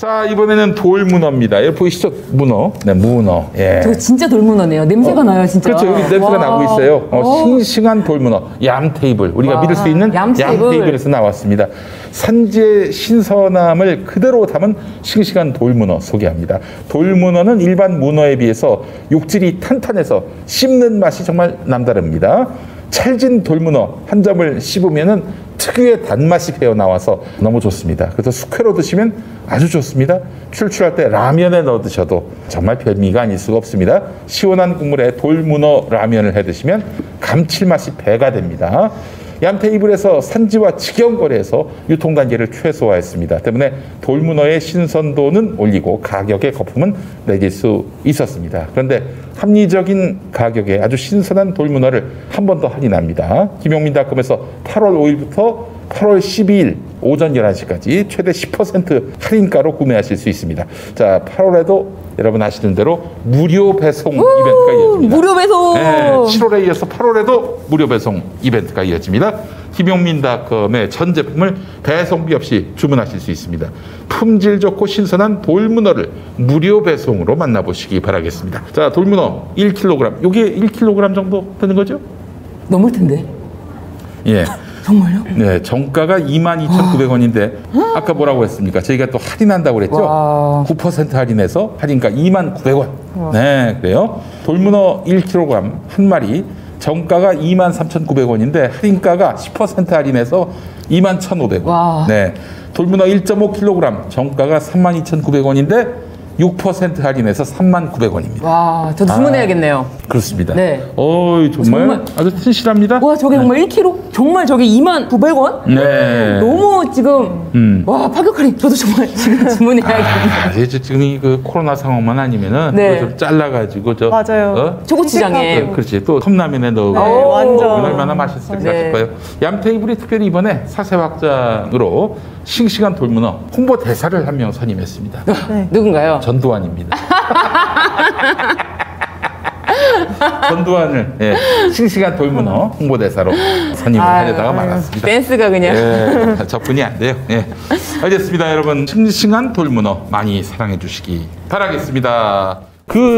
자, 이번에는 돌문어입니다. 여기 보이시죠? 문어. 네, 문어. 예. 저 진짜 돌문어네요. 냄새가 나요, 진짜. 그렇죠. 여기 냄새가 나고 있어요. 싱싱한 돌문어. 얌 테이블. 우리가 믿을 수 있는 얌 테이블에서 나왔습니다. 산지의 신선함을 그대로 담은 싱싱한 돌문어 소개합니다. 돌문어는 일반 문어에 비해서 육질이 탄탄해서 씹는 맛이 정말 남다릅니다. 찰진 돌문어 한 점을 씹으면은 특유의 단맛이 배어 나와서 너무 좋습니다. 그래서 숙회로 드시면 아주 좋습니다. 출출할 때 라면에 넣어 드셔도 정말 별미가 아닐 수가 없습니다. 시원한 국물에 돌문어 라면을 해 드시면 감칠맛이 배가 됩니다. 얌테이블에서 산지와 직영거래에서 유통단계를 최소화했습니다. 때문에 돌문어의 신선도는 올리고 가격의 거품은 내릴 수 있었습니다. 그런데 합리적인 가격에 아주 신선한 돌문어를 한 번 더 할인합니다. 김용민닷컴에서 8월 5일부터 8월 12일 오전 11시까지 최대 10% 할인가로 구매하실 수 있습니다. 자, 8월에도 여러분 아시는 대로 무료 배송 이벤트가 이어집니다. 무료 배송! 네, 7월에 이어서 8월에도 무료 배송 이벤트가 이어집니다. 김용민닷컴의 전 제품을 배송비 없이 주문하실 수 있습니다. 품질 좋고 신선한 돌문어를 무료 배송으로 만나보시기 바라겠습니다. 자, 돌문어 1kg. 이게 1kg 정도 되는 거죠? 넘을 텐데. 예. 정말요? 네, 정가가 22,900원인데 아까 뭐라고 했습니까? 저희가 또 할인한다고 그랬죠? 와. 9% 할인해서 할인가 29,900원. 네, 그래요. 돌문어 1kg 한 마리 정가가 23,900원인데 할인가가 10% 할인해서 21,500원. 와. 네, 돌문어 1.5kg 정가가 32,900원인데 6% 할인해서 39,000원입니다. 와, 저도 주문해야겠네요. 그렇습니다. 네. 정말 아주 튼실합니다. 와, 저게 정말 1kg? 정말 저게 29,000원? 네. 너무 지금, 와, 파격 할인. 저도 정말 지금 주문해야겠네요. 이제 지금 이 그 코로나 상황만 아니면은 네. 좀 잘라가지고 맞아요. 초고추장에. 그렇지. 또 컵라면에 넣고 네, 완전. 얼마나 맛있을까 네. 싶어요. 얌테이블이 특별히 이번에 사세 확장으로 싱싱한 돌문어 홍보 대사를 한 명 선임했습니다. 네. 누군가요? 전두환입니다. 전두환을 싱싱한 돌문어 홍보대사로 선임을 하려다가 말았습니다. 댄스가 그냥. 접근이 안 돼요. 알겠습니다. 여러분, 싱싱한 돌문어 많이 사랑해 주시기 바라겠습니다.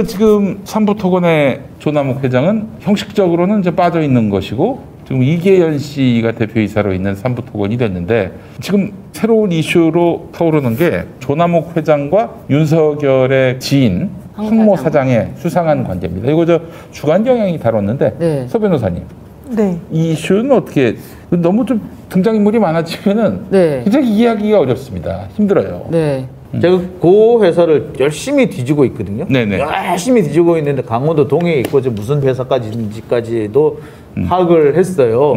지금 삼부토건의 조남욱 회장은 형식적으로는 이제 빠져 있는 것이고 지금 이계연 씨가 대표이사로 있는 삼부토건이 됐는데 지금 새로운 이슈로 타오르는 게 조남욱 회장과 윤석열의 지인 황모 사장의 수상한 관계입니다. 이거 주간경향이 다뤘는데 네. 서 변호사님, 네. 이 이슈는 어떻게 너무 좀 등장인물이 많아지면은 네. 굉장히 이해하기가 어렵습니다. 힘들어요. 네. 제가 그 회사를 열심히 뒤지고 있거든요. 네네. 열심히 뒤지고 있는데 강원도 동해에 있고 무슨 회사까지인지까지도 파악을 했어요.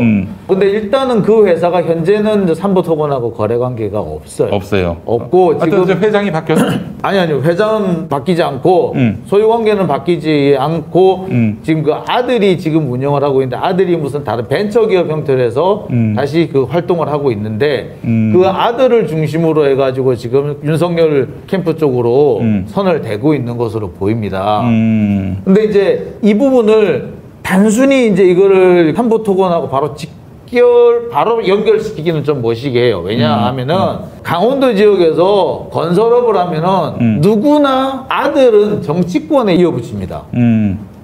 근데 일단은 그 회사가 현재는 삼부토건하고 거래 관계가 없어요. 없어요. 없고 지금 지금 회장이 바뀌었어요. 아니요 회장은 바뀌지 않고 소유 관계는 바뀌지 않고 지금 그 아들이 지금 운영을 하고 있는데 아들이 무슨 다른 벤처기업 형태로 해서 다시 그 활동을 하고 있는데 그 아들을 중심으로 해가지고 지금 윤석열 캠프 쪽으로 선을 대고 있는 것으로 보입니다. 근데 이제 이 부분을 단순히 이제 이거를 삼부토건하고 바로 연결시키기는 좀 멋이게요. 왜냐하면은 강원도 지역에서 건설업을 하면은 누구나 아들은 정치권에 이어붙입니다.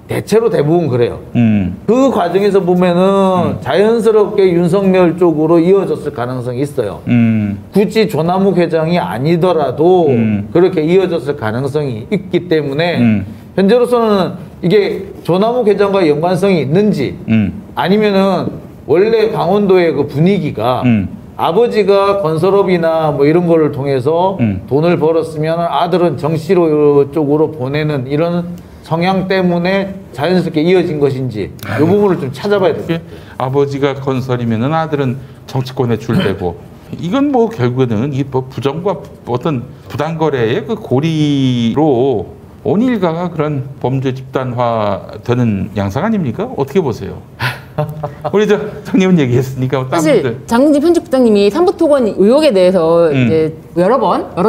대체로 대부분 그래요. 그 과정에서 보면은 자연스럽게 윤석열 쪽으로 이어졌을 가능성이 있어요. 굳이 조남욱 회장이 아니더라도 그렇게 이어졌을 가능성이 있기 때문에 현재로서는 이게 조남욱 회장과 연관성이 있는지 아니면은 원래 강원도의 그 분위기가 아버지가 건설업이나 뭐 이런 거를 통해서 돈을 벌었으면 아들은 정치로 쪽으로 보내는 이런 성향 때문에 자연스럽게 이어진 것인지 이 부분을 좀 찾아봐야 돼요. 아버지가 건설이면은 아들은 정치권에 줄대고 이건 뭐 결국에는 이 부정과 어떤 부당거래의 그 고리로 온 일가가 그런 범죄 집단화 되는 양상 아닙니까? 어떻게 보세요? 우리 장님은 얘기했으니까 사실 장진진 편집부장님이 삼부토건 의혹에 대해서 이제 여러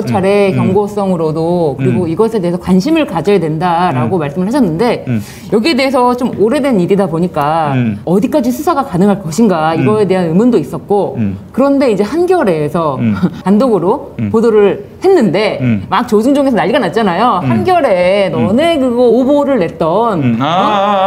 차례 경고성으로도 그리고 이것에 대해서 관심을 가져야 된다라고 말씀을 하셨는데 여기에 대해서 좀 오래된 일이다 보니까 어디까지 수사가 가능할 것인가 이거에 대한 의문도 있었고 그런데 이제 한겨레에서 단독으로 보도를 했는데 막 조중동에서 난리가 났잖아요. 한겨레 너네 그거 오보를 냈던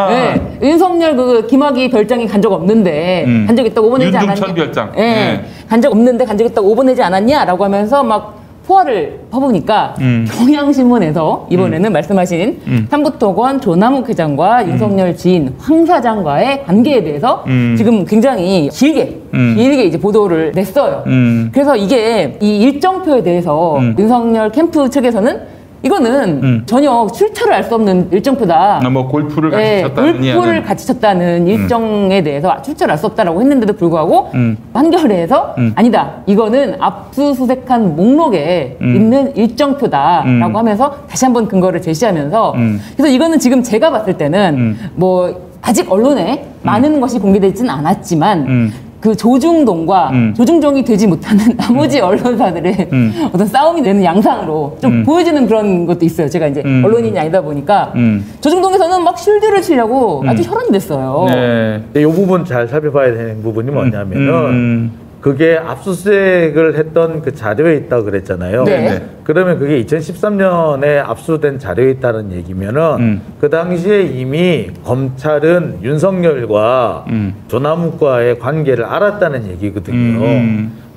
네, 윤석열 그 김학의 별장이 간 적 없는데 간 적 있다고 오보 내지 않았냐? 윤동천 별장. 네, 간 적 없는데 간 적 있다고 오보 내지 않았냐라고 하면서 막 포화를 퍼보니까 경향신문에서 이번에는 말씀하신 삼부토건 조남욱 회장과 윤석열 지인 황 사장과의 관계에 대해서 지금 굉장히 길게 이제 보도를 냈어요. 그래서 이게 이 일정표에 대해서 윤석열 캠프 측에서는 이거는 전혀 출처를 알 수 없는 일정표다. 뭐 골프를 같이 쳤다는 골프를 같이 쳤다는 일정에 대해서 출처를 알 수 없다라고 했는데도 불구하고 한겨레에서 아니다. 이거는 압수수색한 목록에 있는 일정표다라고 하면서 다시 한번 근거를 제시하면서 그래서 이거는 지금 제가 봤을 때는 뭐 아직 언론에 많은 것이 공개되지는 않았지만 그 조중동과 조중동이 되지 못하는 나머지 언론사들의 어떤 싸움이 되는 양상으로 좀 보여지는 그런 것도 있어요. 제가 이제 언론인이 아니다 보니까 조중동에서는 막 쉴드를 치려고 아주 혈안이 됐어요. 네. 이 부분 잘 살펴봐야 되는 부분이 뭐냐면은 그게 압수수색을 했던 그 자료에 있다고 그랬잖아요. 네. 그러면 그게 2013년에 압수된 자료에 있다는 얘기면은 그 당시에 이미 검찰은 윤석열과 조남욱과의 관계를 알았다는 얘기거든요.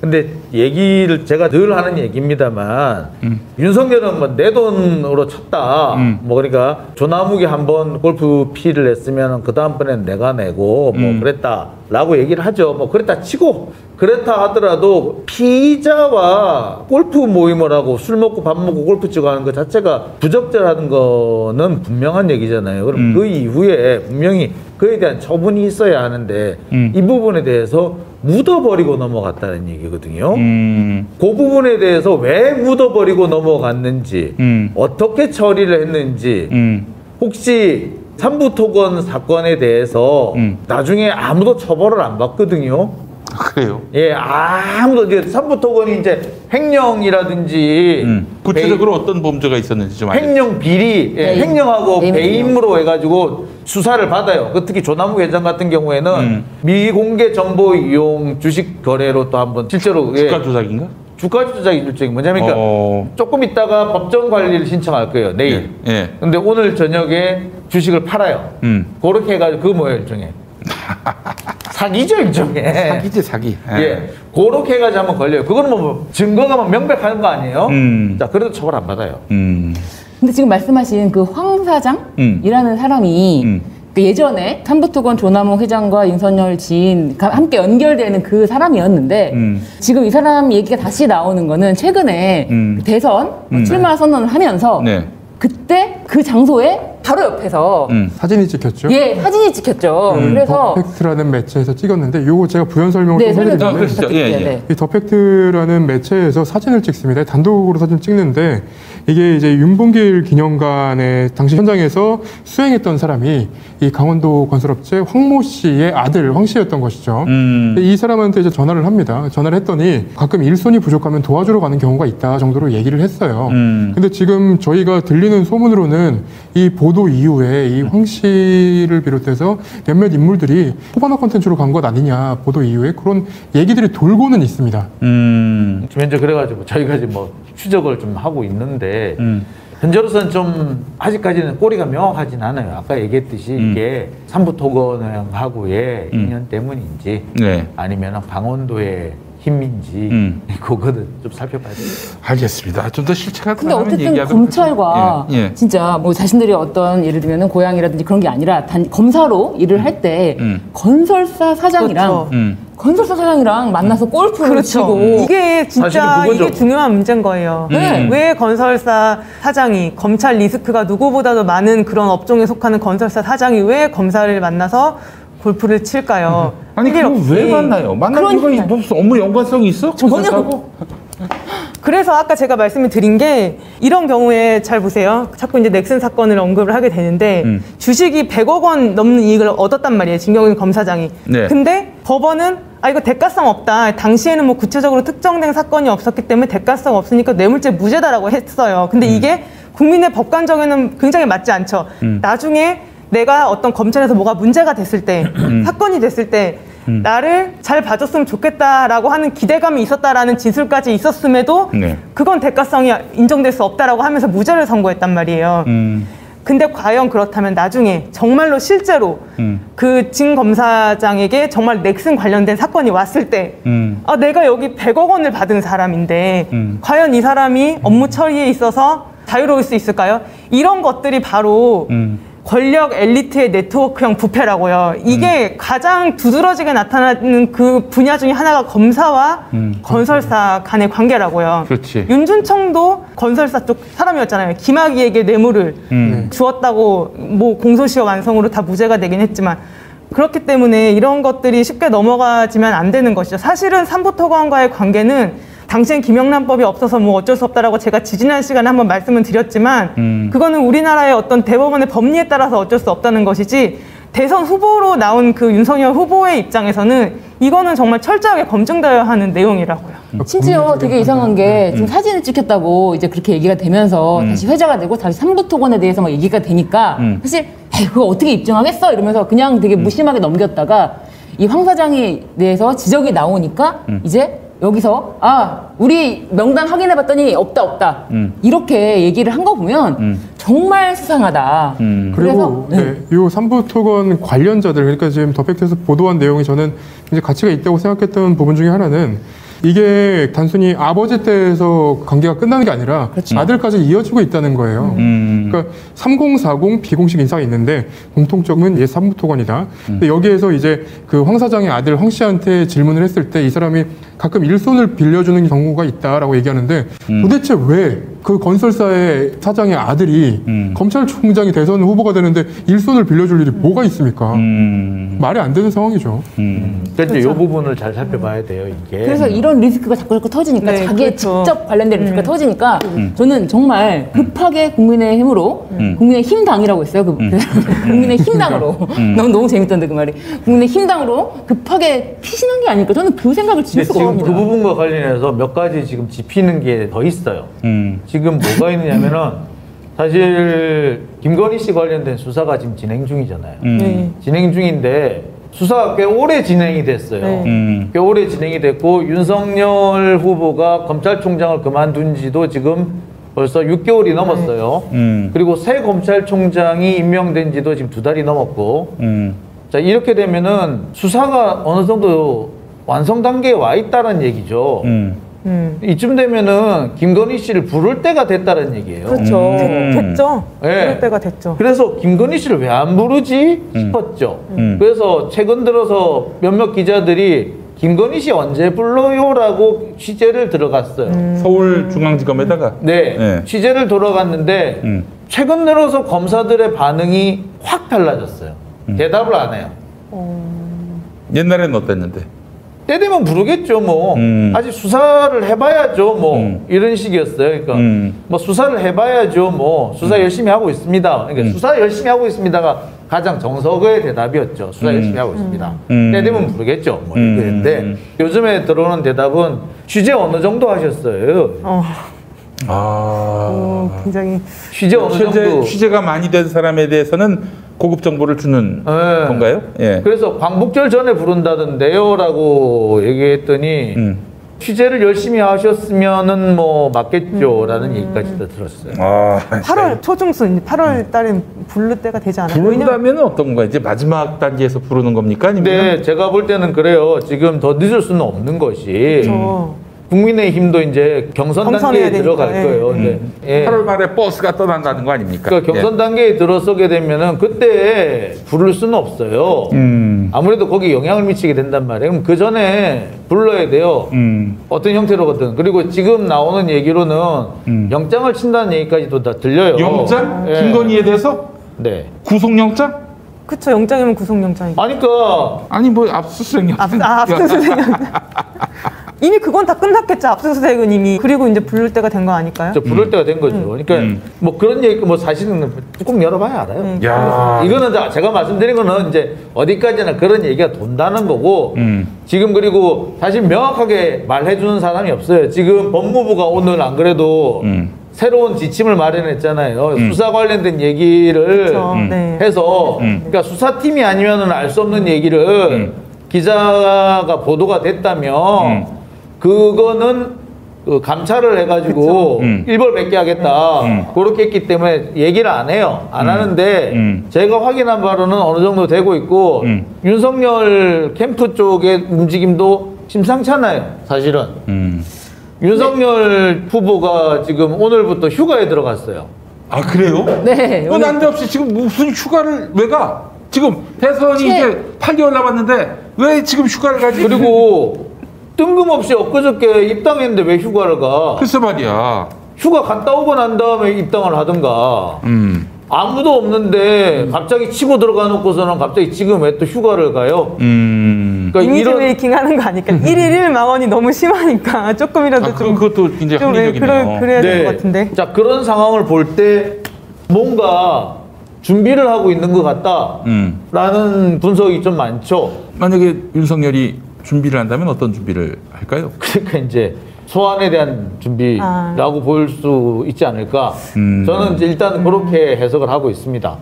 근데 얘기를 제가 늘 하는 얘기입니다만 윤석열은 뭐 내 돈으로 쳤다. 뭐 그러니까 조남욱이 한번 골프 피를 냈으면 그 다음번엔 내가 내고 뭐 그랬다라고 얘기를 하죠. 뭐 그랬다 치고 그렇다 하더라도 피의자와 골프 모임을 하고 술 먹고 밥 먹고 골프 치고 하는 것 자체가 부적절하는 거는 분명한 얘기잖아요. 그럼 그 이후에 분명히 그에 대한 처분이 있어야 하는데 이 부분에 대해서 묻어버리고 넘어갔다는 얘기거든요. 그 부분에 대해서 왜 묻어버리고 넘어갔는지 어떻게 처리를 했는지 혹시 삼부토건 사건에 대해서 나중에 아무도 처벌을 안 받거든요. 그래요? 예, 아무도 이제 삼부토건이 이제 횡령이라든지 구체적으로 어떤 범죄가 있었는지 좀 알려주세요. 횡령 비리, 예, 횡령하고 배임으로 해가지고 수사를 받아요. 그 특히 조남욱 회장 같은 경우에는 미공개 정보 이용 주식 거래로 또 한번 실제로 주가 조작인가? 주가 조작 일종이 뭐냐면 그러니까 조금 있다가 법정 관리를 신청할 거예요. 내일. 예. 근데 오늘 저녁에 주식을 팔아요. 그렇게 해가지고 그거 뭐예요, 일종의? 사기죠, 일종의. 사기지, 사기. 예. 그렇게 해가지고 한번 걸려요. 그거는 뭐 증거가 막 명백한 거 아니에요? 자, 그래도 처벌 안 받아요. 근데 지금 말씀하신 그 황 사장이라는 사람이 그 예전에 삼부토건 조남욱 회장과 윤석열 지인 함께 연결되는 그 사람이었는데 지금 이 사람 얘기가 다시 나오는 거는 최근에 대선 출마 선언을 하면서 그때 그 장소에 바로 옆에서 사진이 찍혔죠? 예, 사진이 찍혔죠. 그래서 더 팩트라는 매체에서 찍었는데 요거 제가 부연 설명을 좀 해드리면 이 더 팩트라는 매체에서 사진을 찍습니다. 단독으로 사진 찍는데 이게 이제 윤봉길 기념관의 당시 현장에서 수행했던 사람이 이 강원도 건설업체 황모 씨의 아들 황 씨였던 것이죠. 이 사람한테 이제 전화를 합니다. 전화를 했더니 가끔 일손이 부족하면 도와주러 가는 경우가 있다 정도로 얘기를 했어요. 근데 지금 저희가 들리는 소문으로는 이 보도 이후에 이 황 씨를 비롯해서 몇몇 인물들이 포바나 콘텐츠로 간 것 아니냐 보도 이후에 그런 얘기들이 돌고는 있습니다. 지금 현재 그래가지고 저희가 지금 뭐 추적을 좀 하고 있는데 현재로서는 좀 아직까지는 꼬리가 명확하진 않아요. 아까 얘기했듯이 이게 삼부토건하고의 인연 때문인지 아니면 강원도의 힘인지 그거는 좀 살펴봐야 돼요. 알겠습니다. 좀 더 실체가 근데 어쨌든 검찰과 진짜 뭐 자신들이 어떤 예를 들면 고향이라든지 그런 게 아니라 단 검사로 일을 할 때 건설사 사장이랑 건설사 사장이랑 만나서 골프를 치고 이게 진짜 이게 중요한 문제인 거예요. 왜 건설사 사장이 검찰 리스크가 누구보다도 많은 그런 업종에 속하는 건설사 사장이 왜 검사를 만나서 골프를 칠까요? 아니 그럼 왜 만나요? 만날 이유가 무슨 업무 연관성이 있어? 전혀. 그래서 아까 제가 말씀을 드린 게 이런 경우에 잘 보세요. 자꾸 이제 넥슨 사건을 언급을 하게 되는데 주식이 100억 원 넘는 이익을 얻었단 말이에요. 진경윤 검사장이. 근데 법원은 이거 대가성 없다. 당시에는 뭐 구체적으로 특정된 사건이 없었기 때문에 대가성 없으니까 뇌물죄 무죄다라고 했어요. 근데 이게 국민의 법관적에는 굉장히 맞지 않죠. 나중에 내가 어떤 검찰에서 뭐가 문제가 됐을 때 사건이 됐을 때 나를 잘 봐줬으면 좋겠다라고 하는 기대감이 있었다라는 진술까지 있었음에도 네. 그건 대가성이 인정될 수 없다라고 하면서 무죄를 선고했단 말이에요. 근데 과연 그렇다면 나중에 정말로 실제로 그 진 검사장에게 정말 넥슨 관련된 사건이 왔을 때 아, 내가 여기 100억 원을 받은 사람인데 과연 이 사람이 업무 처리에 있어서 자유로울 수 있을까요? 이런 것들이 바로 권력 엘리트의 네트워크형 부패라고요. 이게 가장 두드러지게 나타나는 그 분야 중에 하나가 검사와 건설사 간의 관계라고요. 그렇지. 윤준청도 건설사 쪽 사람이었잖아요. 김학의에게 뇌물을 주었다고 뭐 공소시효 완성으로 다 무죄가 되긴 했지만 그렇기 때문에 이런 것들이 쉽게 넘어가지면 안 되는 것이죠. 사실은 삼부토건과의 관계는 당시엔 김영란법이 없어서 뭐 어쩔 수 없다라고 제가 지지난 시간에 한번 말씀을 드렸지만 그거는 우리나라의 어떤 대법원의 법리에 따라서 어쩔 수 없다는 것이지 대선 후보로 나온 그 윤석열 후보의 입장에서는 이거는 정말 철저하게 검증되어야 하는 내용이라고요. 심지어 되게 이상한 게 지금 사진을 찍혔다고 이제 그렇게 얘기가 되면서 다시 회자가 되고 다시 삼부토건에 대해서 막 얘기가 되니까 사실 에이, 그거 어떻게 입증하겠어? 이러면서 그냥 되게 무심하게 넘겼다가 이 황 사장에 대해서 지적이 나오니까 이제 여기서 아 우리 명단 확인해봤더니 없다 이렇게 얘기를 한 거 보면 정말 수상하다. 그리고 이 삼부토건 관련자들 그러니까 지금 더 팩트에서 보도한 내용이 저는 이제 가치가 있다고 생각했던 부분 중에 하나는 이게 단순히 아버지 때에서 관계가 끝나는 게 아니라 그렇죠. 아들까지 이어지고 있다는 거예요. 그러니까 3040 비공식 인사가 있는데 공통점은 얘 삼부토건이다. 근데 여기에서 이제 그 황 사장의 아들 황 씨한테 질문을 했을 때 이 사람이 가끔 일손을 빌려주는 경우가 있다라고 얘기하는데 도대체 왜 그 건설사의 사장의 아들이 검찰총장이 대선 후보가 되는데 일손을 빌려줄 일이 뭐가 있습니까? 말이 안 되는 상황이죠. 그래서 이 부분을 잘 살펴봐야 돼요, 이게. 그래서 이런 리스크가 자꾸 터지니까 네, 자기의 그렇죠. 직접 관련된 리스크가 터지니까 저는 정말 급하게 국민의힘으로 국민의힘당이라고 했어요. 국민의힘당으로 너무 재밌던데 그 말이 국민의힘당으로 급하게 피신한 게 아닐까 저는 그 생각을 지울 수가 지금 없습니다. 그 부분과 관련해서 몇 가지 지금 짚히는 게 더 있어요. 지금 뭐가 있느냐면은 사실 김건희 씨 관련된 수사가 지금 진행 중이잖아요. 진행 중인데 수사가 꽤 오래 진행이 됐어요. 꽤 오래 진행이 됐고 윤석열 후보가 검찰총장을 그만둔 지도 지금 벌써 6개월이 넘었어요. 그리고 새 검찰총장이 임명된 지도 지금 2달이 넘었고 자 이렇게 되면은 수사가 어느 정도 완성 단계에 와 있다는 얘기죠. 이쯤 되면은 김건희 씨를 부를 때가 됐다는 얘기예요. 그렇죠. 됐죠. 네. 그럴 때가 됐죠. 그래서 김건희 씨를 왜 안 부르지 싶었죠. 그래서 최근 들어서 몇몇 기자들이 김건희 씨 언제 불러요라고 취재를 들어갔어요. 서울중앙지검에다가 네, 취재를 들어갔는데 최근 들어서 검사들의 반응이 확 달라졌어요. 대답을 안 해요. 옛날에는 어땠는데? 때 되면 부르겠죠, 뭐. 아직 수사를 해봐야죠, 뭐. 이런 식이었어요. 그러니까, 뭐, 수사를 해봐야죠, 뭐. 수사 열심히 하고 있습니다. 그러니까, 수사 열심히 하고 있습니다가 가장 정석의 대답이었죠. 수사 열심히 하고 있습니다. 때 되면 부르겠죠, 뭐. 이랬는데, 요즘에 들어오는 대답은 취재 어느 정도 하셨어요? 굉장히. 취재 어느 정도. 취재가 많이 된 사람에 대해서는 고급 정보를 주는 건가요? 예. 그래서 광복절 전에 부른다던데요 라고 얘기했더니 취재를 열심히 하셨으면은 뭐 맞겠죠라는 얘기까지 다 들었어요. 8월 초중순 8월 달에 부를 때가 되지 않아요? 부른다면 어떤 건가요? 이제 마지막 단계에서 부르는 겁니까? 아니면? 네, 제가 볼 때는 그래요. 지금 더 늦을 수는 없는 것이 국민의힘도 이제 경선 단계에 들어갈 거예요. 예. 8월 말에 버스가 떠난다는 거 아닙니까? 그러니까 경선 단계에 들어서게 되면은 그때 부를 수는 없어요. 아무래도 거기 영향을 미치게 된단 말이에요. 그럼 그 전에 불러야 돼요. 어떤 형태로거든. 그리고 지금 나오는 얘기로는 영장을 친다는 얘기까지도 다 들려요. 영장? 예. 김건희에 대해서? 네. 구속영장? 그쵸, 영장이면 구속영장이고. 아니, 그러니까. 아니, 뭐, 압수수색 영장. 압수수색 영장. 이미 그건 다 끝났겠죠. 압수수색은 이미. 그리고 이제 부를 때가 된 거 아닐까요? 부를 때가 된 거죠. 그러니까 뭐 그런 얘기, 뭐 사실은 뚜껑 열어봐야 알아요. 야. 이거는 제가 말씀드린 거는 이제 어디까지나 그런 얘기가 돈다는 거고 지금 그리고 사실 명확하게 말해주는 사람이 없어요. 지금 법무부가 오늘 안 그래도 새로운 지침을 마련했잖아요. 수사 관련된 얘기를 해서 그러니까 수사팀이 아니면은 알 수 없는 얘기를 기자가 보도가 됐다면 그거는 그 감찰을 해가지고 일벌백계 하겠다 그렇게 했기 때문에 얘기를 안 해요. 안 하는데 제가 확인한 바로는 어느 정도 되고 있고 윤석열 캠프 쪽의 움직임도 심상찮아요. 사실은 윤석열 후보가 지금 오늘부터 휴가에 들어갔어요. 아 그래요? 네. 난데없이 지금 무슨 휴가를 왜 가? 지금 대선이 이제 8개월 남았는데 왜 지금 휴가를 가지? 그리고 뜬금없이 엊그저께 입당했는데 왜 휴가를 가? 글쎄 말이야. 휴가 갔다 오고 난 다음에 입당을 하든가. 아무도 없는데 갑자기 치고 들어가 놓고서는 갑자기 지금 왜 또 휴가를 가요? 그러니까 이미지 메이킹 하는 거 아닐까? 1일 1망언이 너무 심하니까 조금이라도 좀 그것도 굉장히 합리적이네요. 그래야 될 것 같은데. 자, 그런 상황을 볼 때 뭔가 준비를 하고 있는 것 같다라는 분석이 좀 많죠. 만약에 윤석열이 준비를 한다면 어떤 준비를 할까요? 그러니까 이제 소환에 대한 준비라고 볼 수 있지 않을까. 저는 이제 일단 그렇게 해석을 하고 있습니다.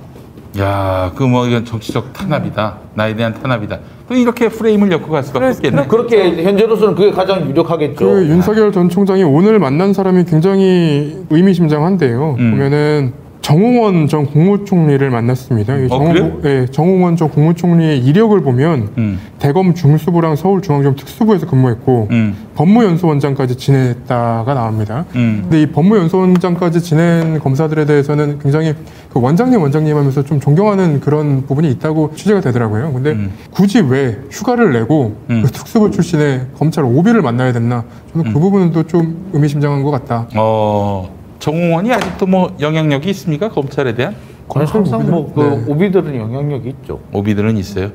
야, 그 뭐 이건 정치적 탄압이다. 나에 대한 탄압이다. 이렇게 프레임을 엮고 갈 수밖에 없겠네. 그렇게 현재로서는 그게 가장 유력하겠죠. 그 윤석열 전 총장이 오늘 만난 사람이 굉장히 의미심장한데요. 보면은 정홍원 전 국무총리를 만났습니다. 정홍원 전 국무총리의 이력을 보면 대검 중수부랑 서울중앙지검 특수부에서 근무했고 법무연수원장까지 지냈다가 나옵니다. 근데 이 법무연수원장까지 지낸 검사들에 대해서는 굉장히 그 원장님 하면서 좀 존경하는 그런 부분이 있다고 취재가 되더라고요. 근데 굳이 왜 휴가를 내고 그 특수부 출신의 검찰 오비를 만나야 됐나? 저는 그 부분은 또 좀 의미심장한 것 같다. 정홍원이 아직도 뭐 영향력이 있습니까? 검찰에 대한? 항상 뭐 그 오비들은 영향력이 있죠. 오비들은 있어요.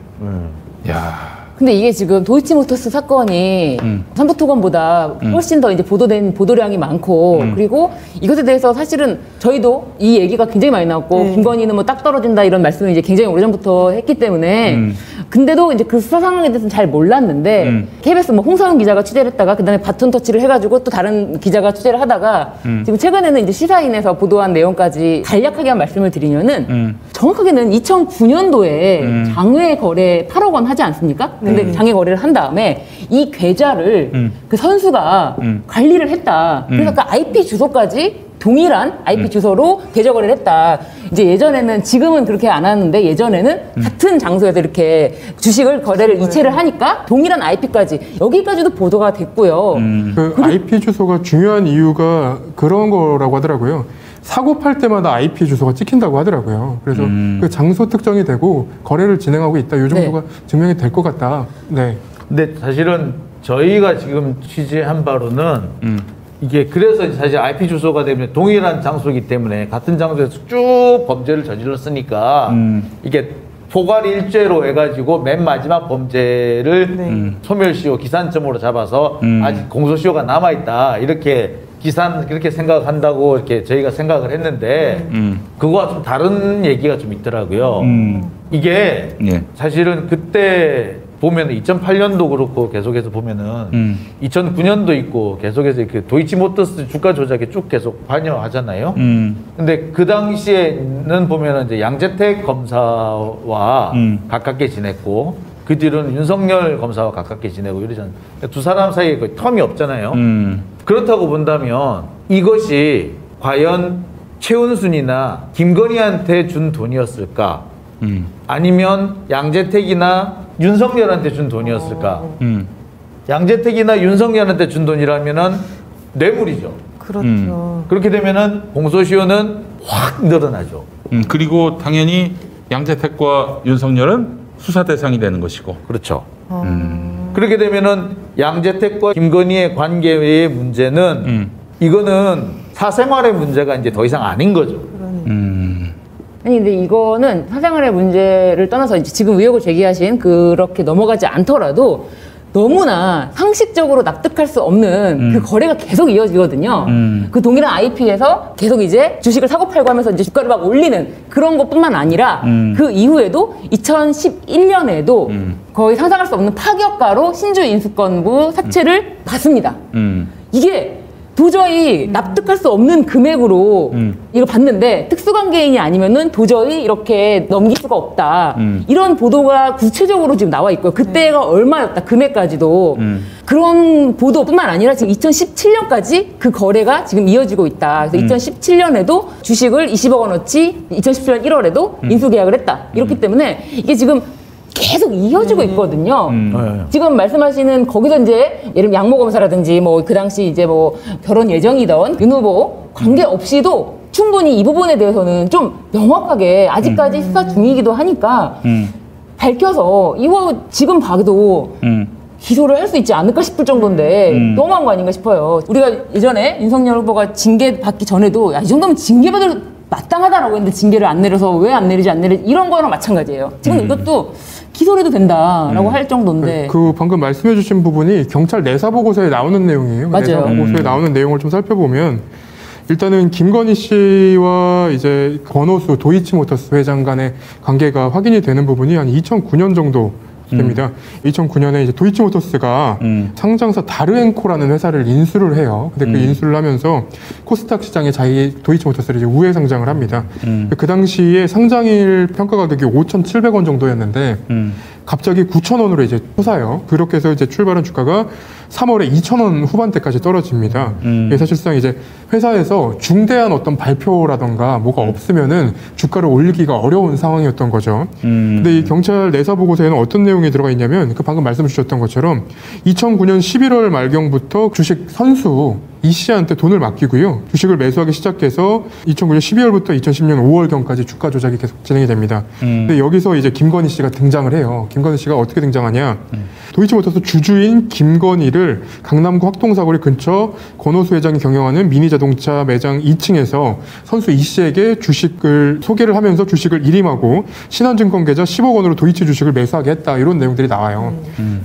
야. 근데 이게 지금 도이치모터스 사건이 삼부토건보다 훨씬 더 이제 보도량이 많고 그리고 이것에 대해서 사실은 저희도 이 얘기가 굉장히 많이 나왔고 김건희는 뭐 딱 떨어진다 이런 말씀을 이제 굉장히 오래전부터 했기 때문에 근데도 이제 그 수사 상황에 대해서는 잘 몰랐는데 KBS 뭐 홍사훈 기자가 취재를 했다가 그다음에 바톤 터치를 해가지고 또 다른 기자가 취재를 하다가 지금 최근에는 이제 시사인에서 보도한 내용까지 간략하게 한 말씀을 드리면은 정확하게는 2009년도에 장외 거래 8억 원 하지 않습니까? 근데 장외 거래를 한 다음에 이 계좌를 그 선수가 관리를 했다. 그래서 그 IP 주소까지 동일한 IP 주소로 계좌 거래를 했다. 이제 예전에는 지금은 그렇게 안 하는데 예전에는 같은 장소에서 이렇게 주식을 거래를 이체를 하니까 동일한 IP까지 여기까지도 보도가 됐고요. 그 IP 주소가 중요한 이유가 그런 거라고 하더라고요. 사고 팔 때마다 IP 주소가 찍힌다고 하더라고요. 그래서 그 장소 특정이 되고 거래를 진행하고 있다. 이 정도가 증명이 될 것 같다. 네. 근데 사실은 저희가 지금 취재한 바로는 이게 그래서 사실 IP 주소가 되면 동일한 장소이기 때문에 같은 장소에서 쭉 범죄를 저질렀으니까 이게 포괄 일죄로 해가지고 맨 마지막 범죄를 소멸시효 기산점으로 잡아서 아직 공소시효가 남아있다 이렇게 그렇게 생각한다고 이렇게 저희가 생각을 했는데 그거와 좀 다른 얘기가 좀 있더라고요. 이게 사실은 그때 보면 2008년도 그렇고 계속해서 보면은 2009년도 있고 계속해서 이렇게 도이치모터스 주가 조작에 쭉 계속 관여하잖아요. 근데 그 당시에는 보면은 이제 양재택 검사와 가깝게 지냈고 그 뒤로는 윤석열 검사와 가깝게 지내고 이러잖아요. 두 사람 사이에 거의 텀이 없잖아요. 그렇다고 본다면 이것이 과연 최은순이나 김건희한테 준 돈이었을까? 아니면 양재택이나 윤석열한테 준 돈이었을까? 양재택이나 윤석열한테 준 돈이라면은 뇌물이죠. 그렇죠. 그렇게 되면은 공소시효는 확 늘어나죠. 그리고 당연히 양재택과 윤석열은 수사 대상이 되는 것이고. 그렇죠. 그렇게 되면은 양재택과 김건희의 관계의 문제는 이거는 사생활의 문제가 이제 더 이상 아닌 거죠. 아니 근데 이거는 사생활의 문제를 떠나서 이제 지금 의혹을 제기하신 그렇게 넘어가지 않더라도 너무나 상식적으로 납득할 수 없는 그 거래가 계속 이어지거든요. 그 동일한 IP에서 계속 이제 주식을 사고 팔고 하면서 이제 주가를 막 올리는 그런 것뿐만 아니라 그 이후에도 2011년에도 거의 상상할 수 없는 파격가로 신주인수권부 사채를 받습니다. 이게 도저히 납득할 수 없는 금액으로 이걸 받는데 특수관계인이 아니면은 도저히 이렇게 넘길 수가 없다. 이런 보도가 구체적으로 지금 나와 있고요. 그때가 얼마였다. 금액까지도. 그런 보도뿐만 아니라 지금 2017년까지 그 거래가 지금 이어지고 있다. 그래서 2017년에도 주식을 20억 원어치 2017년 1월에도 인수계약을 했다. 이렇기 때문에 이게 지금 계속 이어지고 있거든요. 지금 말씀하시는 거기서 이제 예를 들면 양모 검사라든지 뭐 그 당시 이제 뭐 결혼 예정이던 윤 후보 관계 없이도 충분히 이 부분에 대해서는 좀 명확하게 아직까지 수사 중이기도 하니까 밝혀서 이거 지금 봐도 기소를 할 수 있지 않을까 싶을 정도인데 너무한 거 아닌가 싶어요. 우리가 예전에 윤석열 후보가 징계 받기 전에도 야, 이 정도면 징계받을 마땅하다라고 했는데 징계를 안 내려서 왜 안 내리지 이런 거랑 마찬가지예요. 지금 이것도 기소를 해도 된다라고 할 정도인데. 그 방금 말씀해 주신 부분이 경찰 내사 보고서에 나오는 내용이에요. 맞아요. 내사 보고서에 나오는 내용을 좀 살펴보면 일단은 김건희 씨와 이제 권오수 도이치모터스 회장 간의 관계가 확인이 되는 부분이 한 2009년 정도 됩니다. 2009년에 이제 도이치모터스가 상장사 다르엔코라는 회사를 인수를 해요. 근데 그 인수를 하면서 코스닥 시장에 자기 도이치모터스를 이제 우회 상장을 합니다. 그 당시에 상장일 평가 가격이 5,700원 정도였는데 갑자기 9,000원으로 이제 솟아요. 그렇게 해서 이제 출발한 주가가 3월에 2,000원 후반대까지 떨어집니다. 사실상 이제 회사에서 중대한 어떤 발표라던가 뭐가 없으면은 주가를 올리기가 어려운 상황이었던 거죠. 근데 이 경찰 내사 보고서에는 어떤 내용이 들어가 있냐면 그 방금 말씀 주셨던 것처럼 2009년 11월 말경부터 주식 선수 이 씨한테 돈을 맡기고요. 주식을 매수하기 시작해서 2009년 12월부터 2010년 5월경까지 주가 조작이 계속 진행이 됩니다. 근데 여기서 이제 김건희 씨가 등장을 해요. 김건희 씨가 어떻게 등장하냐. 도이치모터스 주주인 김건희를 강남구 학동사거리 근처 권오수 회장이 경영하는 미니자동차 매장 2층에서 선수 이 씨에게 주식을 소개를 하면서 주식을 일임하고 신한증권 계좌 10억 원으로 도이치 주식을 매수하게 했다. 이런 내용들이 나와요.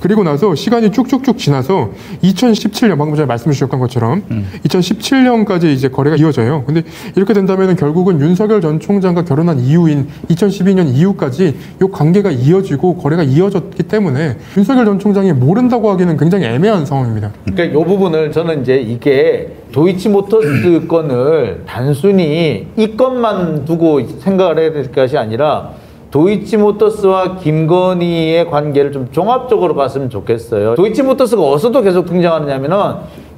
그리고 나서 시간이 쭉쭉쭉 지나서 2017년 방금 전에 말씀 주셨던 것처럼 2017년까지 이제 거래가 이어져요. 근데 이렇게 된다면 결국은 윤석열 전 총장과 결혼한 이후인 2012년 이후까지 이 관계가 이어지고 거래가 이어졌기 때문에 윤석열 전 총장이 모른다고 하기는 굉장히 애매한 상황입니다. 그러니까 이 부분을 저는 이제 이게 도이치모터스 건을 단순히 이 건만 두고 생각을 해야 될 것이 아니라 도이치모터스와 김건희의 관계를 좀 종합적으로 봤으면 좋겠어요. 도이치모터스가 어디서도 계속 등장하느냐면은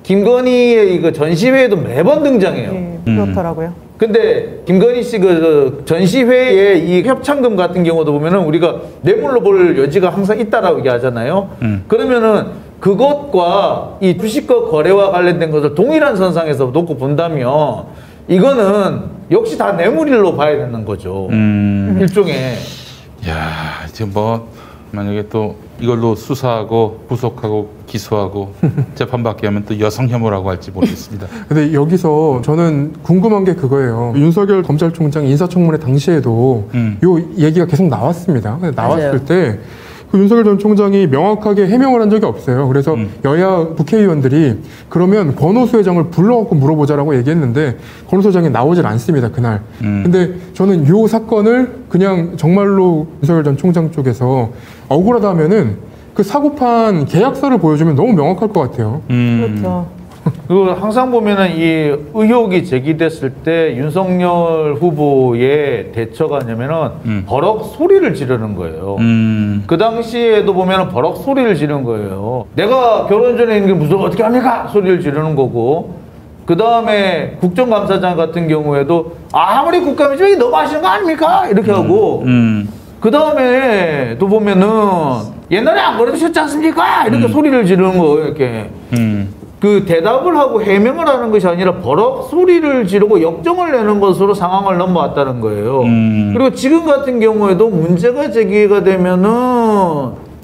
김건희의 이거 전시회에도 매번 등장해요. 그렇더라고요. 근데 김건희 씨 그 전시회의 이 협찬금 같은 경우도 보면은 우리가 뇌물로 볼 여지가 항상 있다라고 얘기하잖아요. 그러면은 그것과 이 주식과 거래와 관련된 것을 동일한 선상에서 놓고 본다면 이거는 역시 다 뇌물로 봐야 되는 거죠. 일종의. 야, 지금 뭐 만약에 또 이걸로 수사하고 구속하고 기소하고 재판받게 하면 또 여성 혐오라고 할지 모르겠습니다. 근데 여기서 저는 궁금한 게 그거예요. 윤석열 검찰총장 인사청문회 당시에도 요 얘기가 계속 나왔습니다. 근데 나왔을 맞아요. 때 그 윤석열 전 총장이 명확하게 해명을 한 적이 없어요. 그래서 여야 국회의원들이 그러면 권오수 회장을 불러갖고 물어보자라고 얘기했는데 권오수 회장이 나오질 않습니다, 그날. 근데 저는 요 사건을 그냥 정말로 윤석열 전 총장 쪽에서 억울하다 하면은 그 사고판 계약서를 보여주면 너무 명확할 것 같아요. 그렇죠. 그리고 항상 보면은 이 의혹이 제기됐을 때 윤석열 후보의 대처가 뭐냐면은 버럭 소리를 지르는 거예요. 그 당시에도 보면은 버럭 소리를 지르는 거예요. 내가 결혼 전에 있는 게 무슨 어떻게 합니까? 소리를 지르는 거고. 그 다음에 국정감사장 같은 경우에도 아무리 국감이지만 너무 하시는 거 아닙니까? 이렇게 하고. 그 다음에 또 보면은 옛날에 안 그러셨지 않습니까? 이렇게 소리를 지르는 거예요. 이렇게. 그 대답을 하고 해명을 하는 것이 아니라 버럭 소리를 지르고 역정을 내는 것으로 상황을 넘어왔다는 거예요. 그리고 지금 같은 경우에도 문제가 제기가 되면은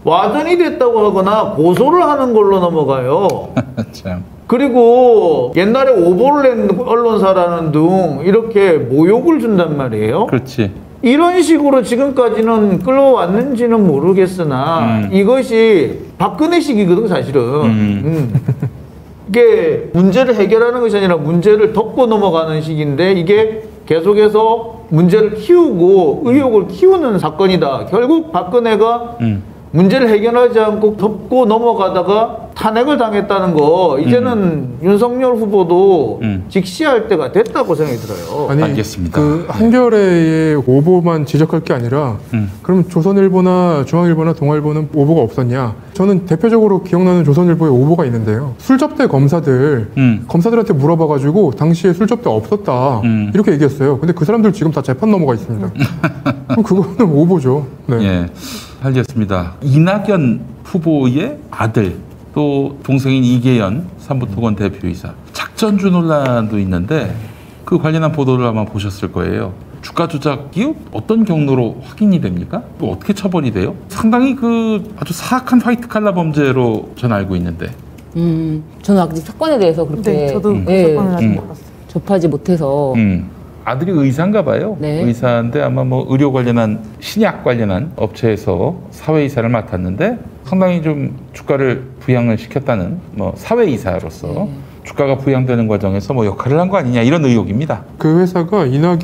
와전이 됐다고 하거나 고소를 하는 걸로 넘어가요. 참. 그리고 옛날에 오보를 낸 언론사라는 등 이렇게 모욕을 준단 말이에요. 그렇지. 이런 식으로 지금까지는 끌어왔는지는 모르겠으나 이것이 박근혜식이거든 사실은. 이게 문제를 해결하는 것이 아니라 문제를 덮고 넘어가는 식인데 이게 계속해서 문제를 키우고 의혹을 키우는 사건이다. 결국 박근혜가 문제를 해결하지 않고 덮고 넘어가다가 탄핵을 당했다는 거 이제는 윤석열 후보도 직시할 때가 됐다고 생각이 들어요. 아니, 알겠습니다. 그 한겨레의 오보만 지적할 게 아니라 그럼 조선일보나 중앙일보나 동아일보는 오보가 없었냐? 저는 대표적으로 기억나는 조선일보에 오보가 있는데요. 술접대 검사들한테 물어봐가지고 당시에 술접대 없었다 이렇게 얘기했어요. 근데 그 사람들 지금 다 재판 넘어가 있습니다. 그럼 그거는 오보죠. 네. 예, 알겠습니다. 이낙연 후보의 아들 또 동생인 이계연 삼부토건 대표이사 작전주 논란도 있는데 그 관련한 보도를 아마 보셨을 거예요. 주가 조작이 어떤 경로로 확인이 됩니까? 또 어떻게 처벌이 돼요? 상당히 그 아주 사악한 화이트 칼라 범죄로 전 알고 있는데. 저는 아직 사건에 대해서 그렇게 네, 저도 사건을 아직 몰랐어요. 접하지 못해서. 아들이 의사인가 봐요. 네. 의사인데 아마 뭐 의료 관련한 신약 관련한 업체에서 사회이사를 맡았는데 상당히 좀 주가를 부양을 시켰다는 뭐 사회이사로서 주가가 부양되는 과정에서 뭐 역할을 한 거 아니냐 이런 의혹입니다. 그 회사가 이낙연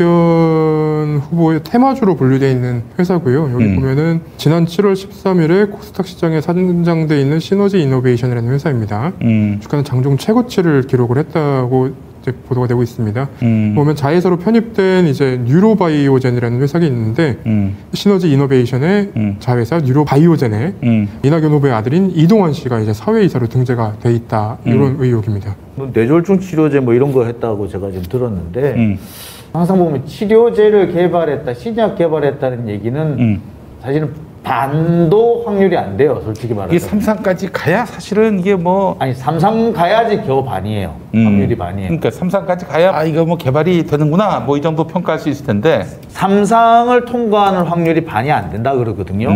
후보의 테마주로 분류되어 있는 회사고요. 여기 보면은 지난 7월 13일에 코스닥 시장에 상장돼 있는 시너지 이노베이션이라는 회사입니다. 주가는 장중 최고치를 기록을 했다고 보도가 되고 있습니다. 보면 자회사로 편입된 이제 뉴로바이오젠이라는 회사가 있는데 시너지 이노베이션의 자회사 뉴로바이오젠에 이낙연 후보의 아들인 이동환 씨가 이제 사회이사로 등재가 돼 있다 이런 의혹입니다. 뇌졸중 치료제 뭐 이런 거 했다고 제가 지금 들었는데 항상 보면 치료제를 개발했다, 신약 개발했다는 얘기는 사실은 반도 확률이 안 돼요, 솔직히 말해서. 이게 3상까지 가야 사실은 이게 뭐 아니 3상 가야지 겨우 반이에요. 확률이 반이에요. 그러니까 3상까지 가야 아 이거 뭐 개발이 되는구나 뭐 이 정도 평가할 수 있을 텐데 3상을 통과하는 확률이 반이 안 된다 그러거든요.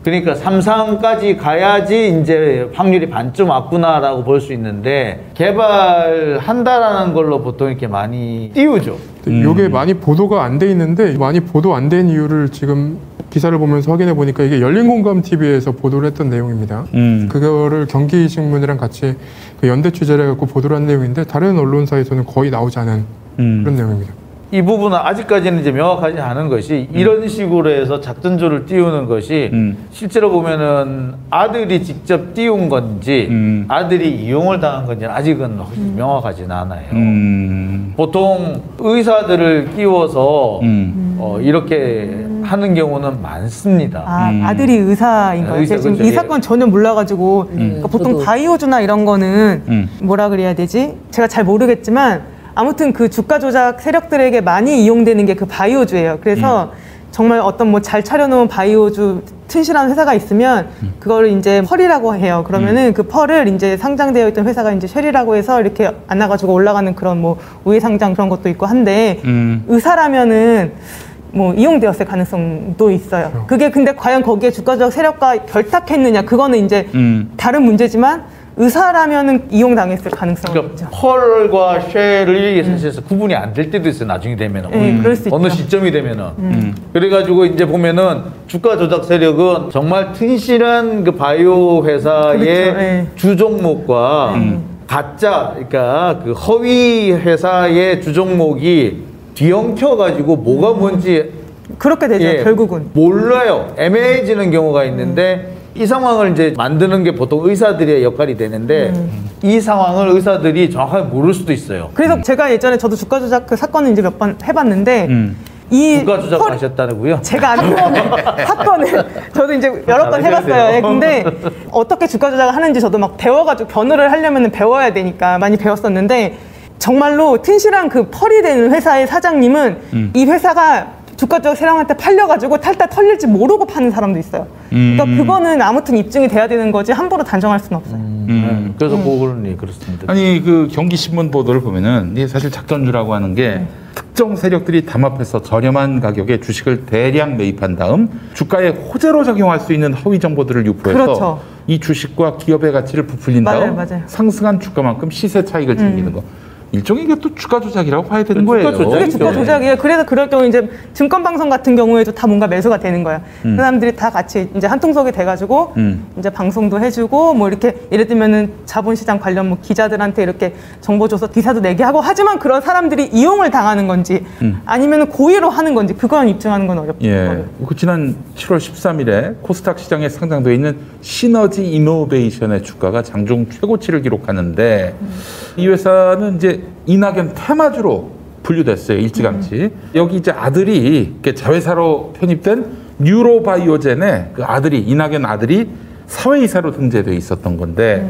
그러니까 3상까지 가야지 이제 확률이 반쯤 왔구나라고 볼 수 있는데 개발한다라는 걸로 보통 이렇게 많이 띄우죠. 이게 많이 보도가 안 돼 있는데 많이 보도 안 된 이유를 지금 기사를 보면서 확인해 보니까 이게 열린공감TV에서 보도를 했던 내용입니다. 그거를 경기신문이랑 같이 그 연대 취재를 해갖고 보도를 한 내용인데 다른 언론사에서는 거의 나오지 않은 그런 내용입니다. 이 부분은 아직까지는 이제 명확하지 않은 것이 이런 식으로 해서 작전조를 띄우는 것이 실제로 보면은 아들이 직접 띄운 건지 아들이 이용을 당한 건지 아직은 명확하지는 않아요. 보통 의사들을 끼워서 이렇게 하는 경우는 많습니다. 아들이 의사인 거예요. 의사, 지금 그렇죠. 이 사건 전혀 몰라가지고 그러니까 보통 바이오주나 이런 거는 뭐라 그래야 되지? 제가 잘 모르겠지만 아무튼 그 주가 조작 세력들에게 많이 이용되는 게 그 바이오주예요. 그래서 정말 어떤 뭐 잘 차려놓은 바이오주 튼실한 회사가 있으면 그거를 이제 펄이라고 해요. 그러면은 그 펄을 이제 상장되어 있던 회사가 이제 쉘이라고 해서 이렇게 안 나가지고 올라가는 그런 뭐 우회 상장 그런 것도 있고 한데 의사라면은 뭐 이용되었을 가능성도 있어요. 그게 근데 과연 거기에 주가 조작 세력과 결탁했느냐 그거는 이제 다른 문제지만 의사라면은 이용당했을 가능성이 그러니까 있죠. 펄과 쉘이 사실 구분이 안 될 때도 있어요. 나중에 되면은 그럴 수 어느 있죠. 시점이 되면은 그래가지고 이제 보면은 주가 조작 세력은 정말 튼실한 그 바이오 회사의 그렇죠. 주 종목과 가짜 그러니까 그 허위 회사의 주 종목이 뒤엉켜가지고 뭐가 뭔지 그렇게 되죠. 결국은 몰라요. 애매해지는 경우가 있는데. 이 상황을 이제 만드는 게 보통 의사들의 역할이 되는데 이 상황을 의사들이 정확하게 모를 수도 있어요. 그래서 제가 예전에 저도 주가 조작 그 사건을 이제 몇 번 해봤는데 이 주가 조작을 하셨다고요? 제가 안 해본 사건을 저도 이제 여러 번 해봤어요. 예, 근데 어떻게 주가 조작을 하는지 저도 막 배워가지고 변호를 하려면 배워야 되니까 많이 배웠었는데 정말로 튼실한 그 펄이 되는 회사의 사장님은 이 회사가 주가 조작 세력한테 팔려가지고 탈탈 털릴지 모르고 파는 사람도 있어요. 그러니까 그거는 아무튼 입증이 돼야 되는 거지 함부로 단정할 수는 없어요. 그래서 그거는 그렇습니다. 아니 그 경기신문 보도를 보면은 이게 사실 작전주라고 하는 게 특정 세력들이 담합해서 저렴한 가격에 주식을 대량 매입한 다음 주가에 호재로 작용할 수 있는 허위 정보들을 유포해서 이 주식과 기업의 가치를 부풀린 다음 맞아요. 상승한 주가만큼 시세 차익을 챙기는 거. 일종의 이게 또 주가 조작이라고 봐야 되는 거예요. 그게 주가 조작이에요. 그래서 그럴 경우 이제 증권방송 같은 경우에도 다 뭔가 매수가 되는 거예요. 그 사람들이 다 같이 이제 한 통속이 돼가지고 이제 방송도 해주고 뭐 이렇게 예를 들면은 자본시장 관련 뭐 기자들한테 이렇게 정보 줘서 기사도 내게 하고 하지만 그런 사람들이 이용을 당하는 건지 아니면 고의로 하는 건지 그건 입증하는 건 어렵죠. 예. 그 지난 7월 13일에 코스닥 시장에 상장되어 있는 시너지 이노베이션의 주가가 장중 최고치를 기록하는데 이 회사는 이제 이낙연 테마주로 분류됐어요. 일찌감치. 여기 이제 아들이 자회사로 편입된 뉴로바이오젠의 그 아들이 이낙연 아들이 사회이사로 등재되어 있었던 건데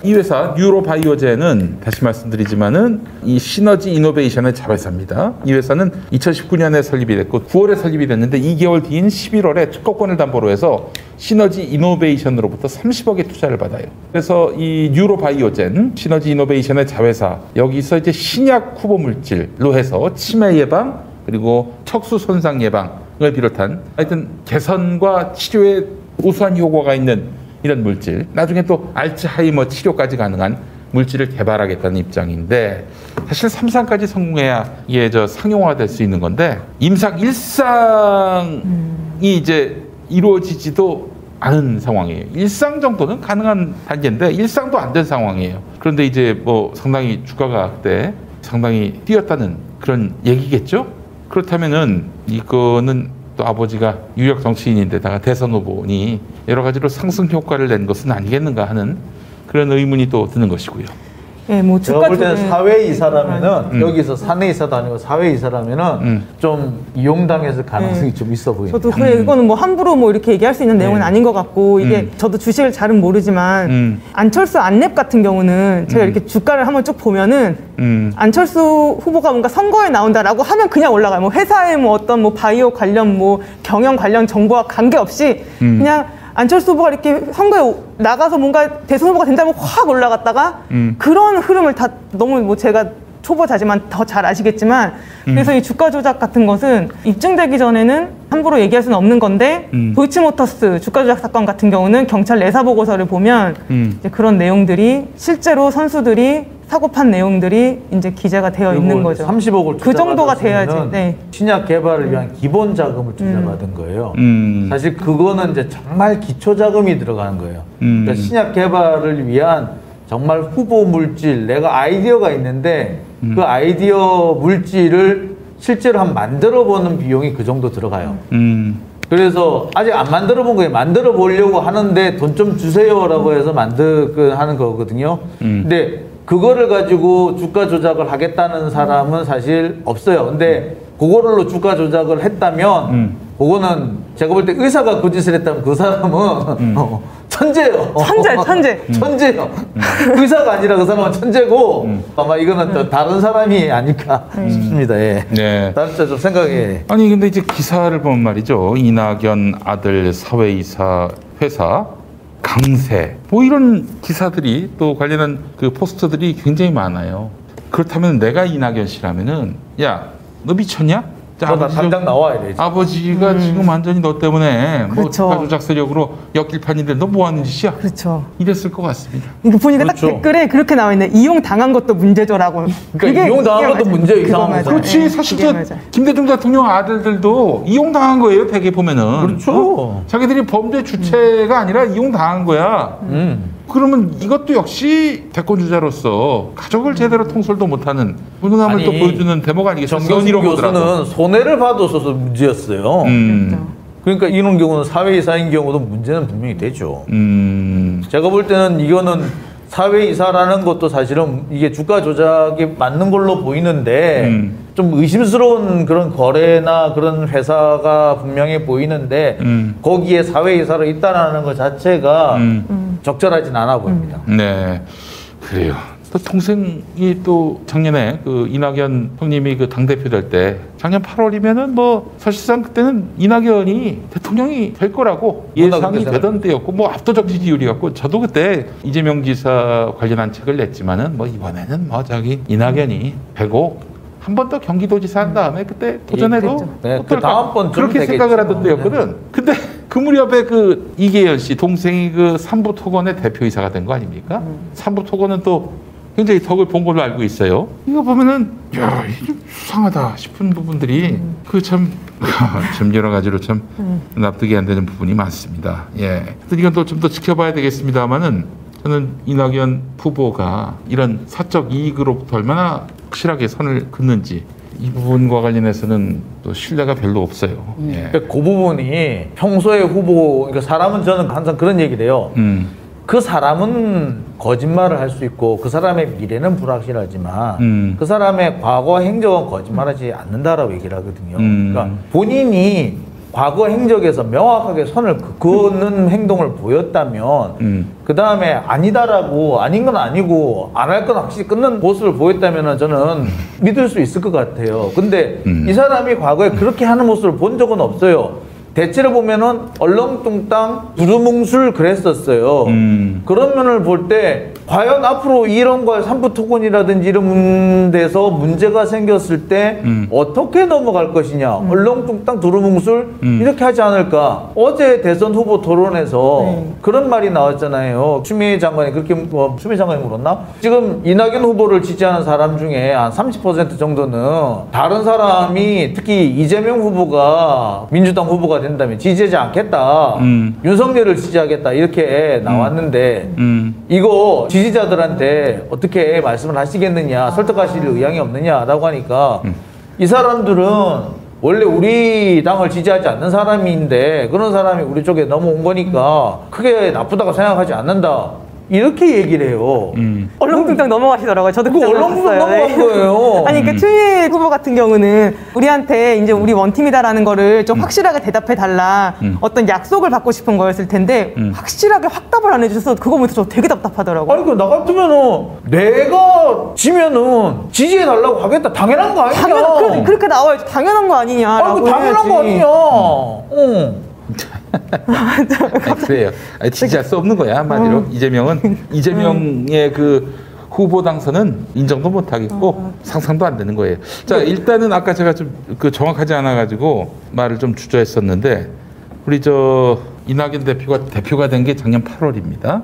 이 회사 뉴로바이오젠은 다시 말씀드리지만은 이 시너지 이노베이션의 자회사입니다. 이 회사는 2019년에 설립이 됐고 9월에 설립이 됐는데 2개월 뒤인 11월에 특허권을 담보로 해서 시너지 이노베이션으로부터 30억의 투자를 받아요. 그래서 이 뉴로바이오젠 시너지 이노베이션의 자회사 여기서 이제 신약 후보 물질로 해서 치매 예방 그리고 척수 손상 예방을 비롯한 하여튼 개선과 치료에 우수한 효과가 있는 이런 물질, 나중에 또 알츠하이머 치료까지 가능한 물질을 개발하겠다는 입장인데 사실 3상까지 성공해야 이게 상용화될 수 있는 건데 임상 1상이 이제 이루어지지도 않은 상황이에요. 1상 정도는 가능한 단계인데 1상도 안 된 상황이에요. 그런데 이제 뭐 상당히 주가가 그때 상당히 뛰었다는 그런 얘기겠죠? 그렇다면은 이거는 또 아버지가 유력 정치인인데다가 대선 후보니 여러 가지로 상승 효과를 낸 것은 아니겠는가 하는 그런 의문이 또 드는 것이고요. 네, 뭐 제가 볼 때는 사회이사라면은 여기서 사내이사도 아니고 사회이사라면은 좀 이용당했을 가능성이 좀 있어 보입니다. 저도 그래 이거는 뭐 함부로 뭐 이렇게 얘기할 수 있는 내용은 아닌 것 같고 이게 저도 주식을 잘은 모르지만 안철수 안랩 같은 경우는 제가 이렇게 주가를 한번 쭉 보면은 안철수 후보가 뭔가 선거에 나온다라고 하면 그냥 올라가요. 뭐 회사에 뭐 어떤 뭐 바이오 관련 뭐 경영 관련 정보와 관계없이 그냥 안철수 후보가 이렇게 선거에 나가서 뭔가 대선 후보가 된다면 확 올라갔다가 그런 흐름을 다 너무 뭐 제가 초보자지만 더 잘 아시겠지만 그래서 이 주가 조작 같은 것은 입증되기 전에는 함부로 얘기할 수는 없는 건데 도이치모터스 주가 조작 사건 같은 경우는 경찰 내사 보고서를 보면 이제 그런 내용들이 실제로 선수들이 사고판 내용들이 이제 기재가 되어 있는 거죠. 30억을 그 정도가 돼야지. 네. 신약 개발을 위한 기본 자금을 투자받은 거예요. 사실 그거는 이제 정말 기초 자금이 들어가는 거예요. 그러니까 신약 개발을 위한 정말 후보 물질, 내가 아이디어가 있는데 그 아이디어 물질을 실제로 한번 만들어 보는 비용이 그 정도 들어가요. 그래서 아직 안 만들어 본 거예요. 만들어 보려고 하는데 돈 좀 주세요라고 해서 하는 거거든요. 근데 그거를 가지고 주가 조작을 하겠다는 사람은 사실 없어요. 근데 그거로 주가 조작을 했다면 그거는 제가 볼 때 의사가 그 짓을 했다면 그 사람은 천재예요. 천재예요. 의사가 아니라 그 사람은 천재고 아마 이거는 또 다른 사람이 아닐까 싶습니다. 예. 네. 다른 좀 생각해. 아니 근데 이제 기사를 보면 말이죠. 이낙연 아들 사회이사 회사 강세 뭐 이런 기사들이 또 관련한 그 포스터들이 굉장히 많아요. 그렇다면 내가 이낙연 씨라면은 야, 너 미쳤냐? 당장 나와야 돼. 아버지가 지금 완전히 너 때문에 뭐 그렇죠. 주가 조작 세력으로 엮일 판인데 너 뭐 하는 짓이야? 그렇죠. 이랬을 것 같습니다. 이거 보니까 그렇죠. 딱 댓글에 그렇게 나와 있네. 이용 당한 것도 문제죠라고. 그러니까 이용 당한 것도 문제예요. 이상한 맞아요. 그렇지. 네, 사실 그게 저 맞아요. 김대중 대통령 아들들도 이용당한 거예요. 되게 보면은. 그렇죠. 자기들이 범죄 주체가 아니라 이용당한 거야. 그러면 이것도 역시 대권 주자로서 가족을 제대로 통솔도 못하는 무능함을 또 보여주는 대목 아니겠습니까? 정경심 교수는 손해를 받아서 문제였어요. 그러니까 이런 경우는 사회이사인 경우도 문제는 분명히 되죠. 제가 볼 때는 이거는 사회이사라는 것도 사실은 이게 주가 조작이 맞는 걸로 보이는데 좀 의심스러운 그런 거래나 그런 회사가 분명히 보이는데 거기에 사회이사로 있다라는 것 자체가 적절하진 않아 보입니다. 네, 그래요. 또 동생이 또 작년에 그 이낙연 형님이 그 당대표 될 때 작년 8월이면은 뭐 사실상 그때는 이낙연이 대통령이 될 거라고 예상이 되던 때였고 뭐 압도적 지지율이 갖고 저도 그때 이재명 지사 관련한 책을 냈지만은 뭐 이번에는 뭐 저기 이낙연이 되고 한 번 더 경기도지사 한 다음에 그때 도전해도 네, 그 다음번 그렇게 생각을 하던 때였거든. 근데 그 무렵에 그 이계연 씨 동생이 그 삼부토건의 대표이사가 된 거 아닙니까? 삼부토건은 또 굉장히 덕을 본 걸로 알고 있어요. 이거 보면은 야, 이게 수상하다 싶은 부분들이 그 참 여러 가지로 참 납득이 안 되는 부분이 많습니다. 예. 이건 또 좀 더 지켜봐야 되겠습니다만은 저는 이낙연 후보가 이런 사적 이익으로부터 얼마나 확실하게 선을 긋는지 이 부분과 관련해서는 또 신뢰가 별로 없어요. 예. 그 부분이 평소에 후보, 그러니까 사람은 저는 항상 그런 얘기를 해요. 그 사람은 거짓말을 할 수 있고 그 사람의 미래는 불확실하지만 그 사람의 과거 행적은 거짓말하지 않는다라고 얘기를 하거든요. 그러니까 본인이 과거 행적에서 명확하게 선을 그는 행동을 보였다면 그 다음에 아니다라고 아닌 건 아니고 안 할 건 확실히 끊는 모습을 보였다면 저는 믿을 수 있을 것 같아요. 근데 이 사람이 과거에 그렇게 하는 모습을 본 적은 없어요. 대체로 보면은 얼렁뚱땅 두루뭉술 그랬었어요. 그런 면을 볼 때 과연 앞으로 이런 걸 삼부토건이라든지 이런 데서 문제가 생겼을 때 어떻게 넘어갈 것이냐. 얼렁뚱땅 두루뭉술 이렇게 하지 않을까. 어제 대선 후보 토론에서 그런 말이 나왔잖아요. 추미애 장관이 그렇게 추미애 장관이 물었나? 지금 이낙연 후보를 지지하는 사람 중에 한 30% 정도는 다른 사람이 특히 이재명 후보가 민주당 후보가 된다면 지지하지 않겠다. 윤석열을 지지하겠다. 이렇게 나왔는데 이거 지지자들한테 어떻게 말씀을 하시겠느냐, 설득하실 의향이 없느냐라고 하니까 이 사람들은 원래 우리 당을 지지하지 않는 사람인데 그런 사람이 우리 쪽에 넘어온 거니까 크게 나쁘다고 생각하지 않는다. 이렇게 얘기를 해요. 얼렁뚱땅 넘어가시더라고요. 저도 그거 얼렁뚱땅 넘어간 거예요. 아니, 그러니까 추미애 후보 같은 경우는 우리한테 이제 우리 원팀이다라는 거를 좀 확실하게 대답해 달라. 어떤 약속을 받고 싶은 거였을 텐데 확실하게 확답을 안 해주셔서 그거 보면서 저 되게 답답하더라고요. 아니, 나 같으면은 내가 지면은 지지해 달라고 하겠다. 당연한 거 아니냐. 그렇게 나와야지. 당연한 거 아니냐라고. 아니, 당연한 거 아니냐. 그래요. 지지할 수 없는 거야 한마디로. 이재명의 그 후보 당선은 인정도 못 하겠고 상상도 안 되는 거예요. 자, 일단은 아까 제가 좀 그 정확하지 않아 가지고 말을 좀 주저했었는데 우리 저 이낙연 대표가 된 게 작년 8월입니다.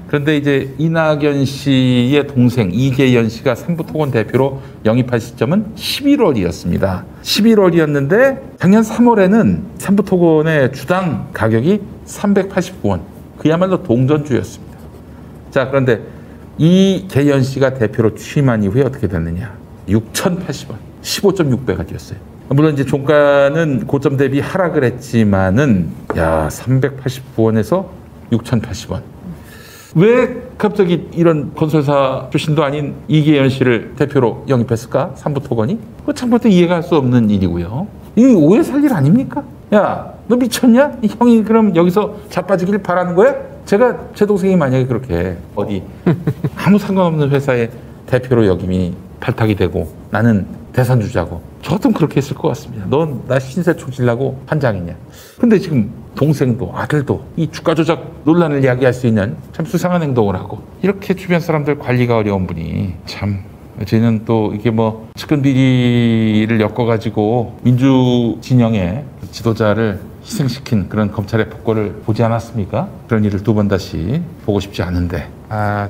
그런데 이제 이낙연 씨의 동생 이계연 씨가 삼부토건 대표로 영입할 시점은 11월이었습니다. 11월이었는데 작년 3월에는 삼부토건의 주당 가격이 389원. 그야말로 동전주였습니다. 자, 그런데 이계연 씨가 대표로 취임한 이후에 어떻게 됐느냐. 6,080원. 15.6배가 뛰었어요. 물론 이제 종가는 고점 대비 하락을 했지만은 389원에서 6,080원. 왜 갑자기 이런 건설사 출신도 아닌 이계연 씨를 대표로 영입했을까? 삼부토건이? 그거 참부터 이해가 할 수 없는 일이고요. 이게 오해 살 일 아닙니까? 야, 너 미쳤냐? 이 형이 그럼 여기서 자빠지길 바라는 거야? 제 동생이 만약에 그렇게 어디 아무 상관없는 회사의 대표로 역임이 발탁이 되고 나는 대선 주자고 저 같으면 그렇게 했을 것 같습니다. 넌 나 신세 총질라고 환장이냐. 근데 지금 동생도 아들도 이 주가 조작 논란을 야기할 수 있는 참 수상한 행동을 하고 이렇게 주변 사람들 관리가 어려운 분이 참 저희는 또 이게 뭐 측근 비리를 엮어가지고 민주 진영의 지도자를 희생시킨 그런 검찰의 폭거를 보지 않았습니까? 그런 일을 두 번 다시 보고 싶지 않은데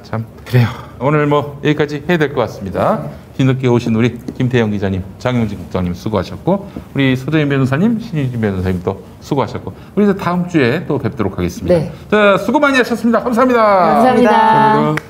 참 그래요. 오늘 뭐 여기까지 해야 될 것 같습니다. 뒤늦게 오신 우리 김태형 기자님, 장영진 국장님 수고하셨고 우리 서정인 변호사님, 신유진 변호사님도 수고하셨고 우리 다음 주에 또 뵙도록 하겠습니다. 네. 자, 수고 많이 하셨습니다. 감사합니다. 감사합니다. 감사합니다.